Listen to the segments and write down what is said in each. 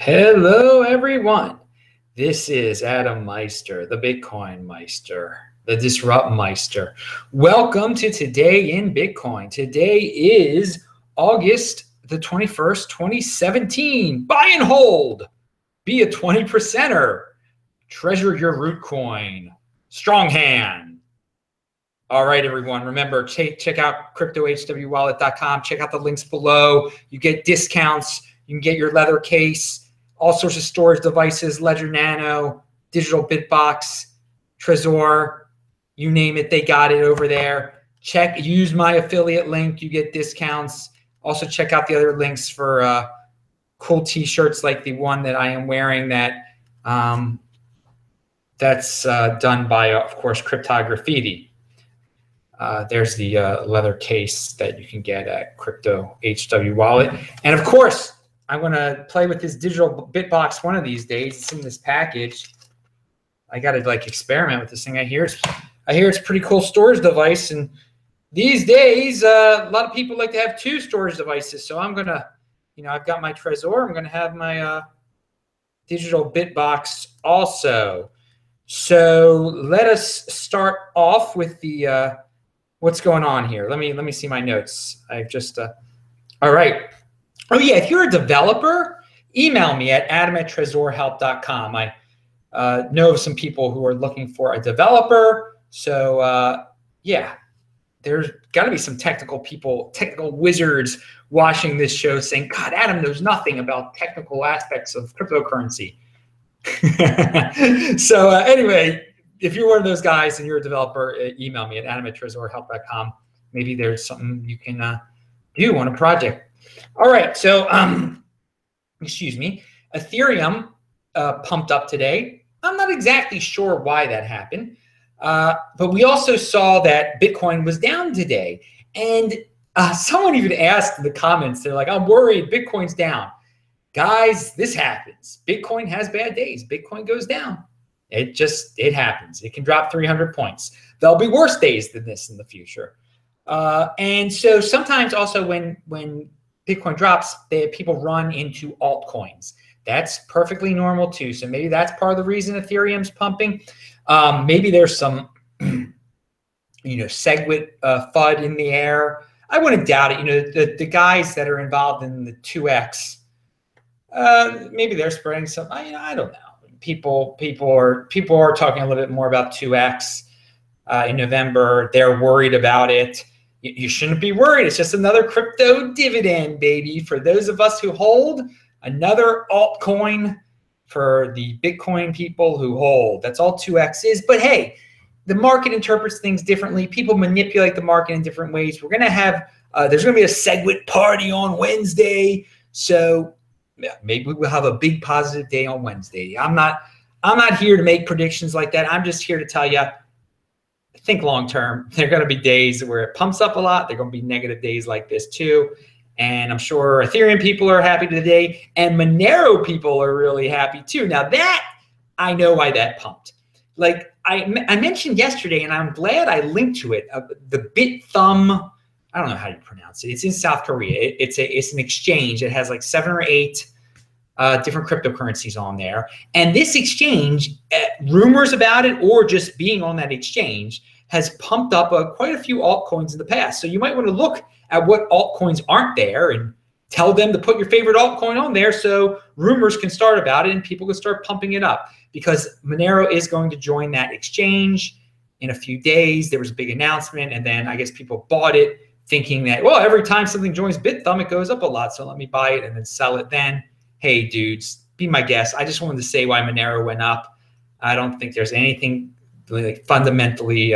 Hello, everyone. This is Adam Meister, the Bitcoin Meister, the Disrupt Meister. Welcome to Today in Bitcoin. Today is August the 21st, 2017. Buy and hold. Be a 20%er. Treasure your root coin. Strong hand. All right, everyone. Remember, check out cryptohwwallet.com. Check out the links below. You get discounts. You can get your leather case, all sorts of storage devices, Ledger Nano, Digital Bitbox, Trezor, you name it, they got it over there. Use my affiliate link, you get discounts. Also check out the other links for cool t-shirts like the one that I am wearing that's done by, of course, Cryptograffiti. There's the leather case that you can get at Crypto HW Wallet. And of course, I'm going to play with this digital Bitbox one of these days. It's in this package. I got to like experiment with this thing. I hear it's a pretty cool storage device. And these days, a lot of people like to have two storage devices. So I'm going to, I've got my Trezor. I'm going to have my digital Bitbox also. So let us start off with the what's going on here. Let me see my notes. I've just all right. Oh yeah, if you're a developer, email me at adam@trezorhelp.com. I know of some people who are looking for a developer. So yeah, there's got to be some technical people, technical wizards watching this show saying, God, Adam knows nothing about technical aspects of cryptocurrency. So anyway, if you're one of those guys and you're a developer, email me at adam@trezorhelp.com. Maybe there's something you can do on a project. All right, so excuse me, Ethereum pumped up today. I'm not exactly sure why that happened, but we also saw that Bitcoin was down today. And someone even asked in the comments, they're like, I'm worried Bitcoin's down. Guys, this happens. Bitcoin has bad days. Bitcoin goes down. It happens. It can drop 300 points. There'll be worse days than this in the future. And so sometimes also when Bitcoin drops, people run into altcoins. That's perfectly normal too. So maybe that's part of the reason Ethereum's pumping. Maybe there's some, SegWit FUD in the air. I wouldn't doubt it. The guys that are involved in the 2x, maybe they're spreading some. I don't know. People are talking a little bit more about 2x in November. They're worried about it. You shouldn't be worried. It's just another crypto dividend, baby. For those of us who hold, another altcoin for the Bitcoin people who hold. That's all 2x is. But hey, the market interprets things differently. People manipulate the market in different ways. We're going to have, there's going to be a SegWit party on Wednesday. So yeah, maybe we'll have a big positive day on Wednesday. I'm not here to make predictions like that. I'm just here to tell you, think long term. There are going to be days where it pumps up a lot. There are going to be negative days like this too. And I'm sure Ethereum people are happy today, and Monero people are really happy too. Now that, I know why that pumped. Like I mentioned yesterday, and I'm glad I linked to it, the Bithumb, I don't know how you pronounce it. It's in South Korea. It's an exchange. It has like 7 or 8 different cryptocurrencies on there. And this exchange, rumors about it or just being on that exchange, has pumped up quite a few altcoins in the past. So you might want to look at what altcoins aren't there and tell them to put your favorite altcoin on there so rumors can start about it and people can start pumping it up. Because Monero is going to join that exchange in a few days. There was a big announcement, and then I guess people bought it thinking that, well, every time something joins Bithumb, it goes up a lot, so let me buy it and then sell it then. Hey, dudes, be my guest. I just wanted to say why Monero went up. I don't think there's anything really fundamentally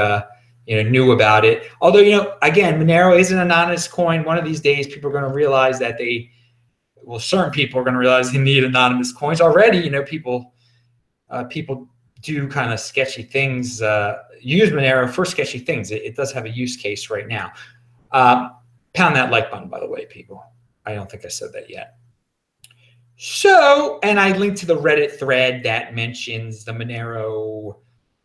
new about it. Although, again, Monero is an anonymous coin. One of these days, people are going to realize that certain people are going to realize they need anonymous coins. Already, people do kind of sketchy things, use Monero for sketchy things. It does have a use case right now. Pound that like button, by the way, people. I don't think I said that yet. So, and I linked to the Reddit thread that mentions the Monero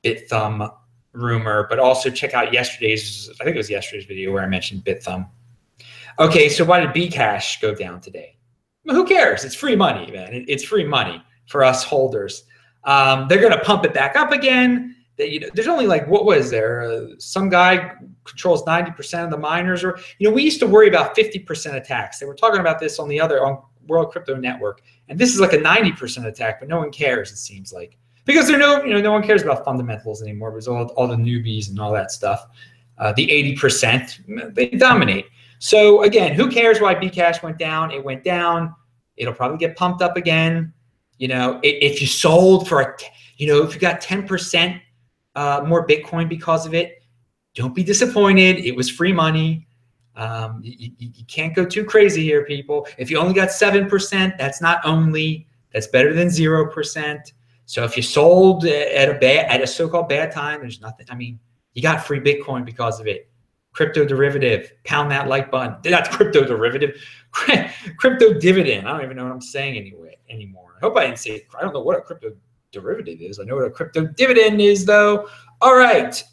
Bithumb rumor, but also check out yesterday's, I think it was yesterday's video where I mentioned Bithumb. Okay, so why did Bcash go down today? Who cares? It's free money, man. It's free money for us holders. They're going to pump it back up again. There's only like, what was there? Some guy controls 90% of the miners, or we used to worry about 50% attacks. They were talking about this on World Crypto Network, and this is like a 90% attack, but no one cares. It seems like, because no one cares about fundamentals anymore. Because all the newbies and all that stuff, the 80%, they dominate. So again, who cares why Bcash went down? It went down. It'll probably get pumped up again. If you sold for if you got 10% more Bitcoin because of it, don't be disappointed. It was free money. You can't go too crazy here, people. If you only got 7%, that's better than 0%. So if you sold at a so-called bad time, there's nothing. I mean, you got free Bitcoin because of it. Crypto derivative, pound that like button. Not crypto derivative, crypto dividend. I don't even know what I'm saying anymore. I hope I didn't say it. I don't know what a crypto derivative is. I know what a crypto dividend is, though. All right.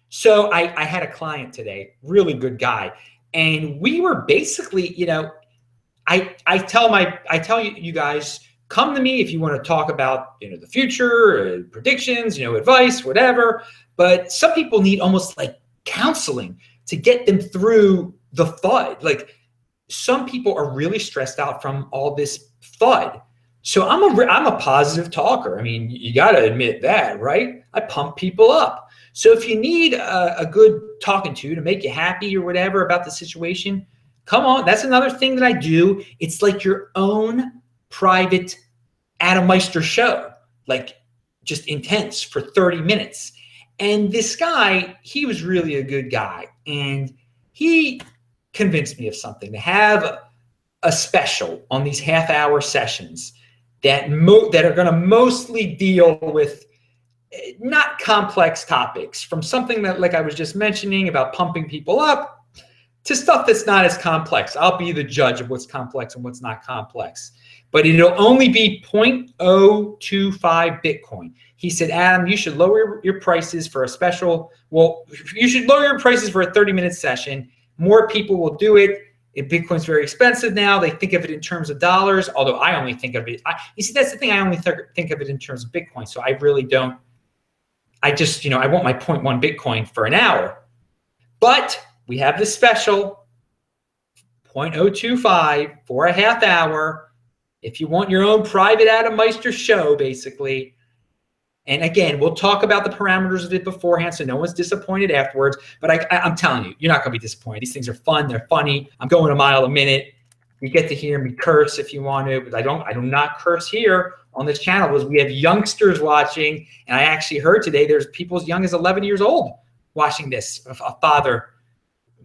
So I had a client today, really good guy, and we were basically, I tell you guys, come to me if you want to talk about the future, predictions, advice, whatever. But some people need almost like counseling to get them through the FUD. Like, some people are really stressed out from all this FUD. So I'm a positive talker. I mean, you got to admit that, right? I pump people up. So if you need a good talking to make you happy or whatever about the situation, come on. That's another thing that I do. It's like your own private Adam Meister show, like just intense for 30 minutes. And this guy, he was really a good guy. And he convinced me of something, to have a special on these half-hour sessions that are going to mostly deal with not complex topics, from something that, like I was just mentioning about pumping people up, to stuff that's not as complex. I'll be the judge of what's complex and what's not complex. But it'll only be 0.025 Bitcoin. He said, Adam, you should lower your prices for a special. Well, you should lower your prices for a 30-minute session. More people will do it. If Bitcoin's very expensive now, they think of it in terms of dollars, although I only think of it. You see, that's the thing. I only think of it in terms of Bitcoin. So I really don't. I just, I want my 0.1 Bitcoin for an hour. But we have this special 0.025 for a half hour. If you want your own private Adam Meister show, basically. And again, we'll talk about the parameters of it beforehand, so no one's disappointed afterwards. But I'm telling you, you're not going to be disappointed. These things are fun. They're funny. I'm going a mile a minute. You get to hear me curse if you want to, but I do not curse here on this channel, because we have youngsters watching. And I actually heard today there's people as young as 11 years old watching this. A father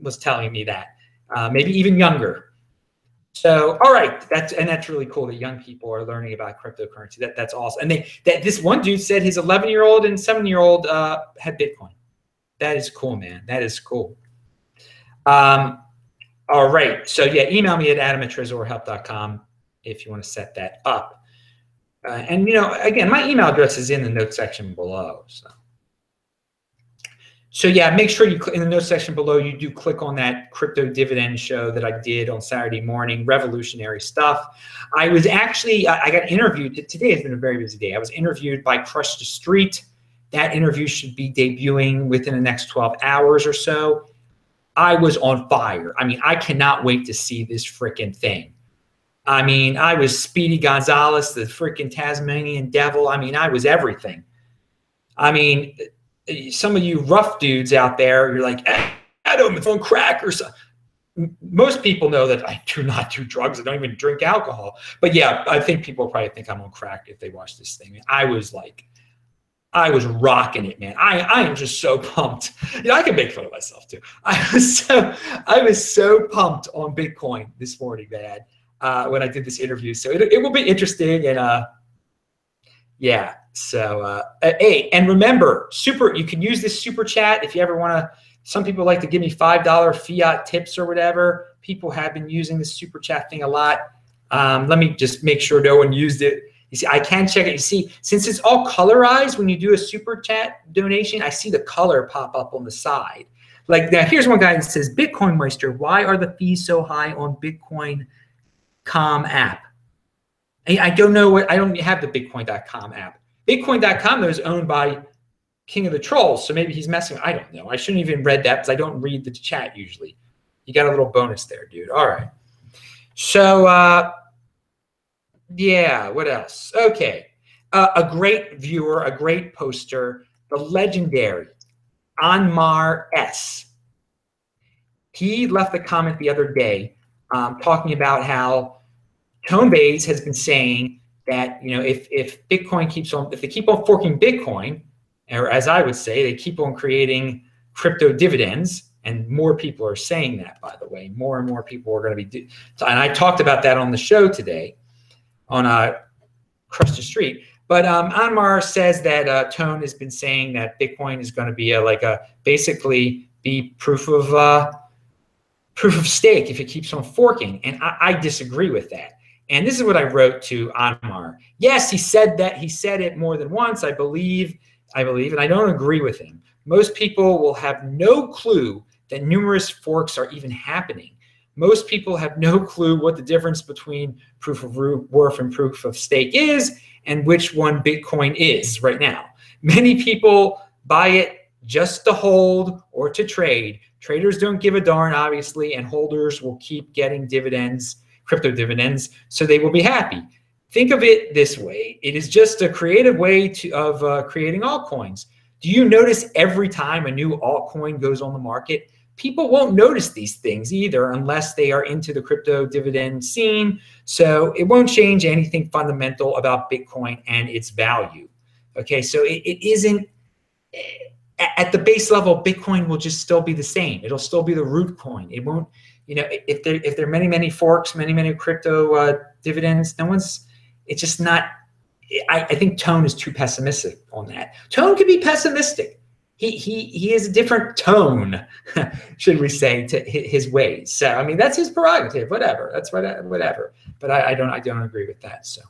was telling me that, maybe even younger. So, all right, that's really cool that young people are learning about cryptocurrency. That's awesome. And this one dude said his 11-year-old and 7-year-old had Bitcoin. That is cool, man. That is cool. All right. So yeah, email me at adam@tresorhelp.com if you want to set that up. And again, my email address is in the notes section below. So yeah, make sure you in the notes section below, you do click on that crypto dividend show that I did on Saturday morning. Revolutionary stuff. I was actually, I got interviewed. Today has been a very busy day. I was interviewed by Crush the Street. That interview should be debuting within the next 12 hours or so. I was on fire. I mean, I cannot wait to see this freaking thing. I mean, I was Speedy Gonzalez, the freaking Tasmanian devil. I mean, I was everything. I mean, some of you rough dudes out there, you're like, Adam, it's on crack or something. Most people know that I do not do drugs. I don't even drink alcohol. But yeah, I think people probably think I'm on crack if they watch this thing. I was rocking it, man. I am just so pumped. I can make fun of myself too. I was so pumped on Bitcoin this morning, man, when I did this interview. So it will be interesting. And yeah. So, hey, and remember, you can use this super chat if you ever want to. Some people like to give me $5 fiat tips or whatever. People have been using this super chat thing a lot. Let me just make sure no one used it. You see, I can check it. You see, since it's all colorized, when you do a super chat donation, I see the color pop up on the side. Like now, here's one guy that says, Bitcoin Meister, why are the fees so high on Bitcoin Bitcoin.com app. I don't know what, I don't have the Bitcoin.com app. Bitcoin.com is owned by King of the Trolls, so maybe he's messing. I don't know. I shouldn't even read that because I don't read the chat usually. You got a little bonus there, dude. All right. So, yeah, what else? Okay. A great viewer, a great poster, the legendary Anmar S. He left a comment the other day talking about how Coinbase has been saying that, you know, if Bitcoin keeps on, if they keep on forking Bitcoin, or as I would say, they keep on creating crypto dividends, and more people are saying that, by the way, more and more people are going to be, and I talked about that on the show today on Crush the Street. But Anmar says that Tone has been saying that Bitcoin is going to be basically be proof of stake if it keeps on forking, and I disagree with that. And this is what I wrote to Anmar. Yes, he said that. He said it more than once. I believe, and I don't agree with him. Most people will have no clue that numerous forks are even happening. Most people have no clue what the difference between proof of work and proof of stake is, and which one Bitcoin is right now. Many people buy it just to hold or to trade. Traders don't give a darn, obviously, and holders will keep getting dividends, crypto dividends, so they will be happy. Think of it this way. It is just a creative way of creating altcoins. Do you notice every time a new altcoin goes on the market, people won't notice these things either unless they are into the crypto dividend scene. So it won't change anything fundamental about Bitcoin and its value. Okay, so it isn't, at the base level, Bitcoin will just still be the same. It'll still be the root coin. It won't, you know, if there are many forks, many crypto dividends, it's just not, I think Tone is too pessimistic on that. Tone can be pessimistic. He has a different tone, should we say, to his ways. So I mean, that's his prerogative. Whatever. That's whatever. But I don't agree with that. So,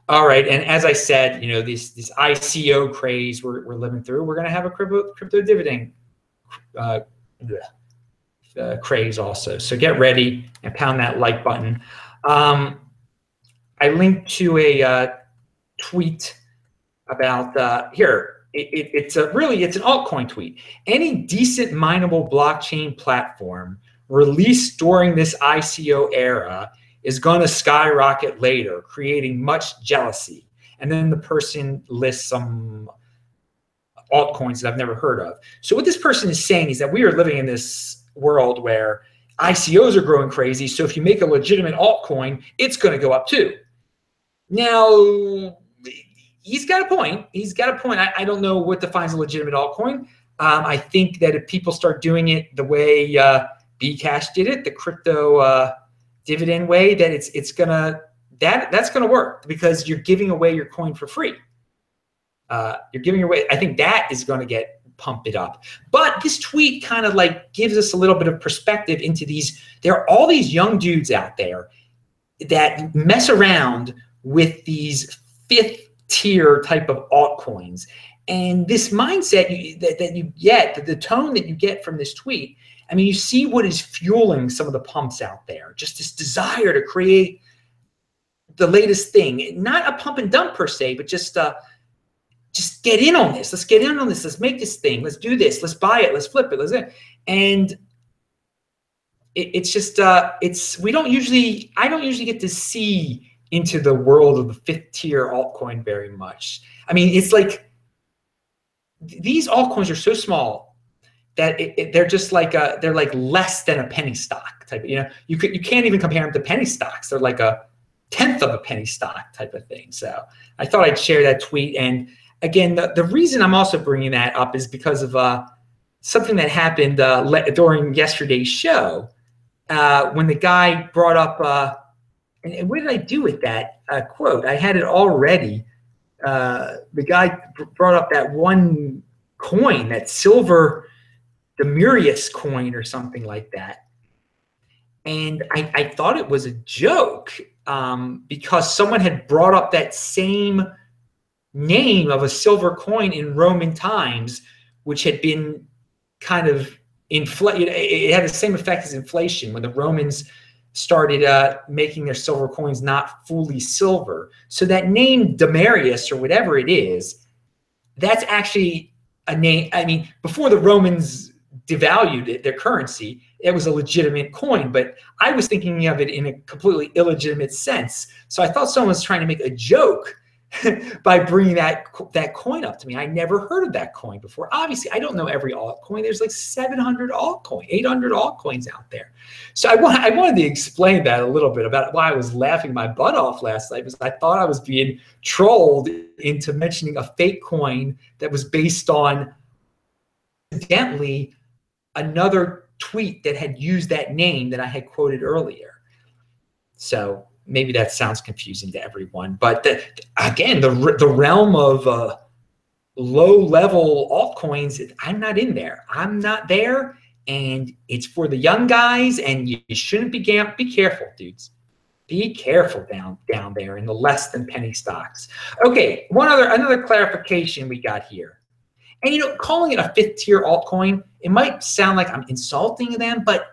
all right. And as I said, you know, this ICO craze we're living through. We're going to have a crypto dividend craze also. So get ready and pound that like button. I linked to a tweet about here. It's an altcoin tweet. Any decent mineable blockchain platform released during this ICO era is going to skyrocket later, creating much jealousy. And then the person lists some altcoins that I've never heard of. So what this person is saying is that we are living in this world where ICOs are growing crazy. So if you make a legitimate altcoin, it's going to go up too. Now, he's got a point. He's got a point. I don't know what defines a legitimate altcoin. I think that if people start doing it the way Bcash did it, the crypto dividend way, that that's gonna work because you're giving away your coin for free. You're giving away. I think that is going to pump it up. But this tweet kind of like gives us a little bit of perspective into these. There are all these young dudes out there that mess around with these fifth tier type of altcoins, and this mindset that you get, the tone that you get from this tweet. I mean, you see what is fueling some of the pumps out there. Just this desire to create the latest thing, not a pump and dump per se, but just get in on this. Let's get in on this. Let's make this thing. Let's do this. Let's buy it. Let's flip it. And it's just I don't usually get to see into the world of the fifth tier altcoin very much. I mean, it's like these altcoins are so small that they're just like they're like less than a penny stock type. You know, you can't even compare them to penny stocks. They're like a tenth of a penny stock type of thing. So I thought I'd share that tweet. And again, the reason I'm also bringing that up is because of something that happened during yesterday's show when the guy brought up. And what did I do with that quote? I had it already. The guy brought up that one coin, that silver Demurius coin or something like that. And I thought it was a joke because someone had brought up that same name of a silver coin in Roman times, which had been kind of inflated. It had the same effect as inflation when the Romans started making their silver coins not fully silver. So that name Demarius or whatever it is, that's actually a name. I mean, before the Romans devalued it, their currency, it was a legitimate coin, but I was thinking of it in a completely illegitimate sense. So I thought someone was trying to make a joke by bringing that coin up to me. I never heard of that coin before. Obviously, I don't know every altcoin. There's like 700 altcoins, 800 altcoins out there. So I wanted to explain that a little bit about why I was laughing my butt off last night, because I thought I was being trolled into mentioning a fake coin that was based on, incidentally, another tweet that had used that name that I had quoted earlier. So maybe that sounds confusing to everyone, but again, the realm of low-level altcoins, I'm not in there. I'm not there, and it's for the young guys, and you shouldn't be careful, dudes. Be careful down there in the less than penny stocks. Okay, another clarification we got here. And, you know, calling it a fifth-tier altcoin, it might sound like I'm insulting them, but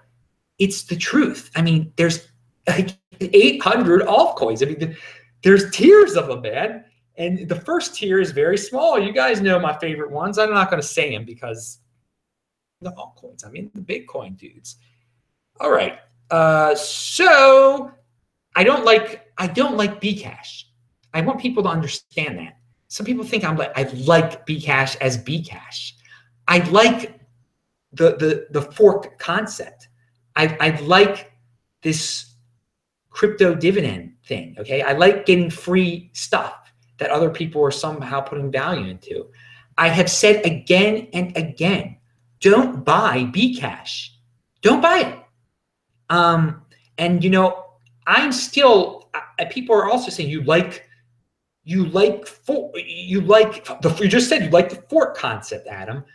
it's the truth. I mean, there's like 800 altcoins. I mean, there's tiers of them, man. And the first tier is very small. You guys know my favorite ones. I'm not going to say them because the altcoins. I mean, the Bitcoin dudes. All right. So I don't like Bcash. I want people to understand that. Some people think I like Bcash as Bcash. I like the fork concept. I like this crypto dividend thing. Okay, I like getting free stuff that other people are somehow putting value into. I have said again and again, don't buy Bcash. Don't buy it. And you know, I'm still. People are also saying you just said you like the fork concept, Adam.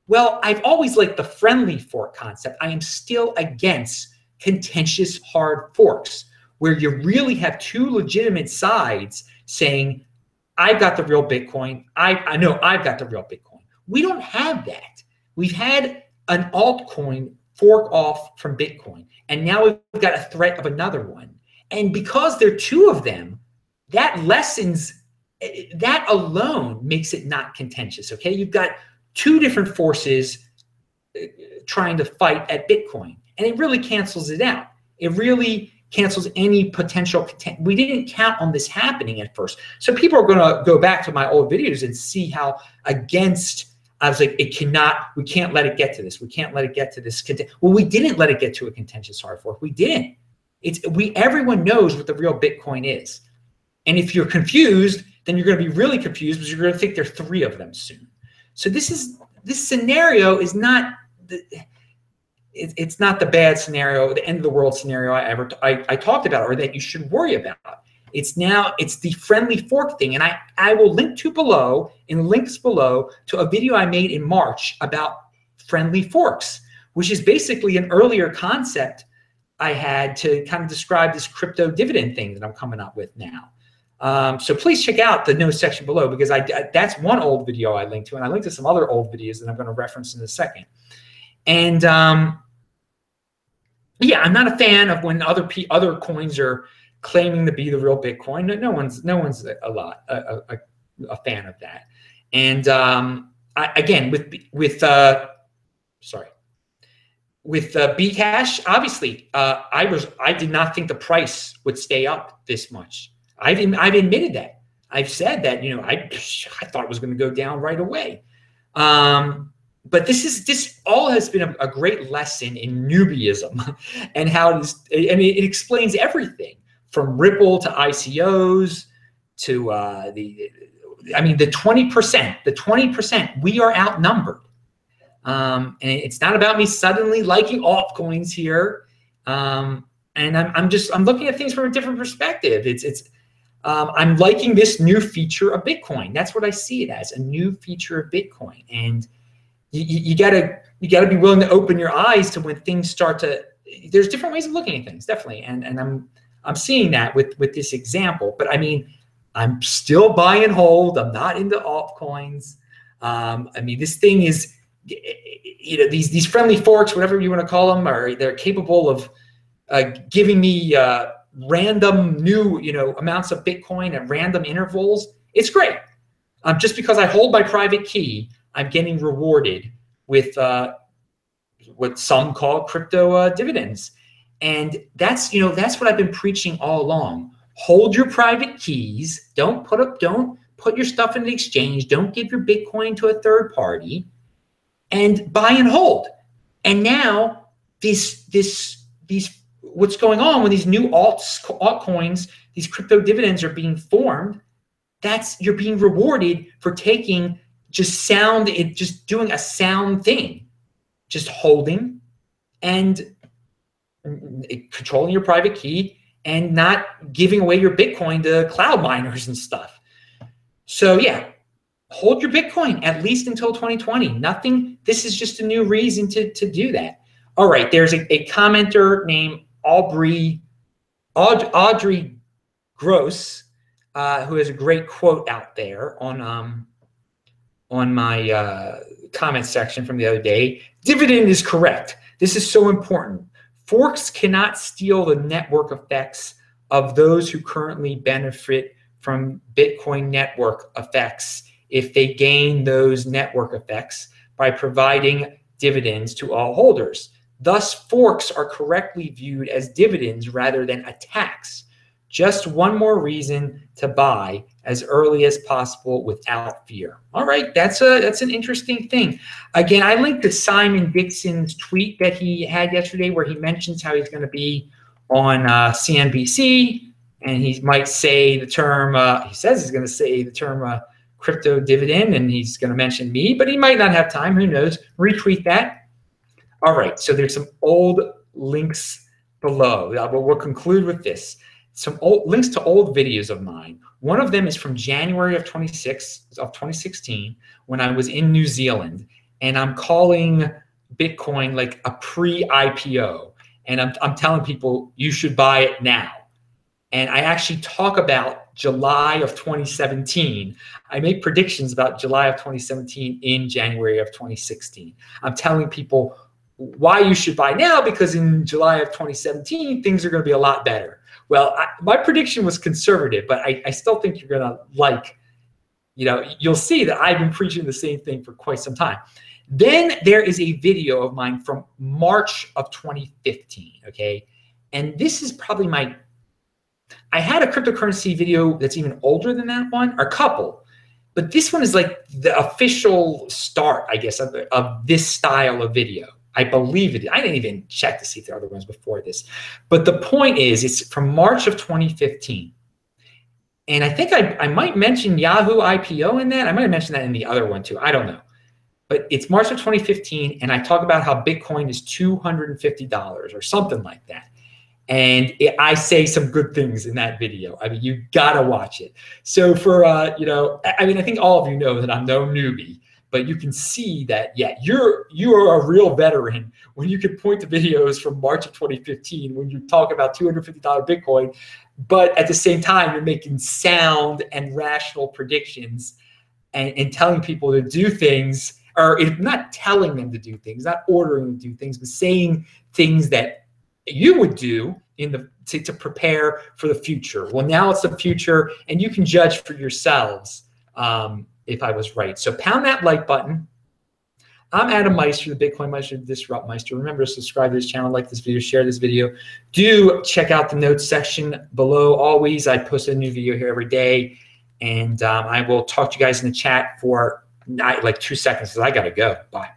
Well, I've always liked the friendly fork concept. I am still against contentious hard forks, where you really have two legitimate sides saying, I've got the real Bitcoin. I know I've got the real Bitcoin. We don't have that. We've had an altcoin fork off from Bitcoin, and now we've got a threat of another one. And because there are two of them, that alone makes it not contentious, okay? You've got two different forces trying to fight at Bitcoin, and it really cancels it out. It really cancels any potential content. We didn't count on this happening at first. So people are going to go back to my old videos and see how against, I was like, we can't let it get to this. We can't let it get to this. Well, we didn't let it get to a contentious hard fork. We didn't. Everyone knows what the real Bitcoin is. And if you're confused, then you're going to be really confused because you're going to think there are three of them soon. So this scenario is not it's not the bad scenario, the end of the world scenario I talked about, or that you should worry about. It's the friendly fork thing, and I will link to below, in links below, to a video I made in March about friendly forks, which is basically an earlier concept I had to kind of describe this crypto dividend thing that I'm coming up with now. So please check out the notes section below, because that's one old video I linked to, and I linked to some other old videos that I'm going to reference in a second. And yeah, I'm not a fan of when other coins are claiming to be the real Bitcoin. No one's a fan of that. And again, with Bcash, obviously, I did not think the price would stay up this much. I've admitted that. I've said that, you know, I thought it was going to go down right away. But this all has been a great lesson in newbieism and how it is. I mean, it explains everything from Ripple to ICOs to the 20%. The 20%, we are outnumbered. And it's not about me suddenly liking altcoins here. And I'm looking at things from a different perspective. I'm liking this new feature of Bitcoin. That's what I see it as, a new feature of Bitcoin. And you gotta be willing to open your eyes to when things start to. There's different ways of looking at things, definitely, and I'm seeing that with this example. But I mean, I'm still buy and hold. I'm not into altcoins. I mean, this thing is, you know, these friendly forks, whatever you want to call them, they're capable of giving me random new, amounts of Bitcoin at random intervals. It's great. Just because I hold my private key, I'm getting rewarded with what some call crypto dividends. And that's what I've been preaching all along. Hold your private keys. Don't put your stuff in the exchange. Don't give your Bitcoin to a third party, and buy and hold. And now these what's going on when these new altcoins, these crypto dividends are being formed, you're being rewarded for just doing a sound thing, just holding and controlling your private key and not giving away your Bitcoin to cloud miners and stuff. So yeah, hold your Bitcoin at least until 2020. This is just a new reason to do that. All right, there's a commenter named Audrey Gross, who has a great quote out there on my comment section from the other day. Dividend is correct. This is so important. Forks cannot steal the network effects of those who currently benefit from Bitcoin network effects if they gain those network effects by providing dividends to all holders. Thus, forks are correctly viewed as dividends rather than a tax. Just one more reason to buy as early as possible without fear. All right, that's an interesting thing. Again, I linked to Simon Dixon's tweet that he had yesterday where he mentions how he's going to be on CNBC, and he might say the term, he says he's going to say the term crypto dividend, and he's going to mention me, but he might not have time. Who knows? Retweet that. All right, so there's some old links below. We'll conclude with this. Some old links to old videos of mine. One of them is from January of 2016 when I was in New Zealand, and I'm calling Bitcoin like a pre-IPO, and I'm telling people you should buy it now. And I actually talk about July of 2017. I make predictions about July of 2017 in January of 2016. I'm telling people why you should buy now, because in July of 2017, things are going to be a lot better. Well, my prediction was conservative, but I still think you're going to you'll see that I've been preaching the same thing for quite some time. Then there is a video of mine from March of 2015, okay? And this is probably I had a cryptocurrency video that's even older than that one, or a couple, but this one is like the official start, I guess, of this style of video. I believe it. I didn't even check to see if there are other ones before this. But the point is, it's from March of 2015. And I think I might mention Yahoo IPO in that. I might have mentioned that in the other one too. I don't know. But it's March of 2015, and I talk about how Bitcoin is $250 or something like that. And I say some good things in that video. I mean, you gotta watch it. So for, I think all of you know that I'm no newbie. But you can see that, yeah, you are a real veteran when you can point to videos from March of 2015 when you talk about $250 Bitcoin, but at the same time, you're making sound and rational predictions and telling people to do things, or if not telling them to do things, not ordering them to do things, but saying things that you would do to prepare for the future. Well, now it's the future, and you can judge for yourselves if I was right. So pound that like button. I'm Adam Meister, the Bitcoin Meister, the Disrupt Meister. Remember to subscribe to this channel, like this video, share this video. Do check out the notes section below. Always, I post a new video here every day. And I will talk to you guys in the chat for like 2 seconds because I got to go. Bye.